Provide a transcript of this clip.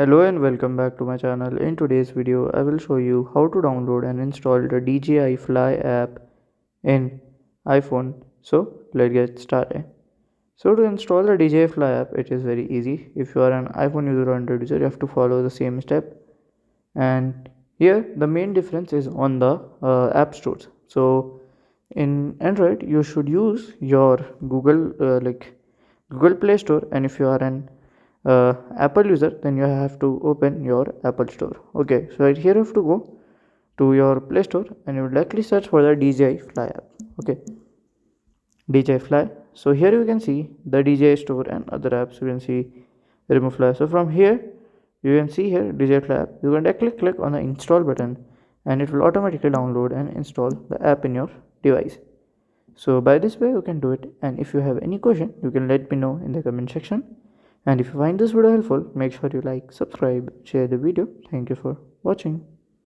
Hello and welcome back to my channel. In today's video, I will show you how to download and install the DJI Fly app in iPhone. So let's get started. So to install the DJI Fly app, it is very easy. If you are an iPhone user or Android user, you have to follow the same step. And here the main difference is on the app stores. So in Android, you should use your Google Play Store, and if you are an Apple user, then you have to open your Apple Store. Okay, so right here you have to go to your Play Store and you will likely search for the DJI Fly app. Okay, DJI Fly. So here you can see the DJI Store and other apps. You can see Remove Fly. So from here you can see here DJI Fly app. You can directly click on the install button and it will automatically download and install the app in your device. So by this way you can do it, and if you have any question you can let me know in the comment section. And if you find this video helpful, make sure you like, subscribe, share the video. Thank you for watching.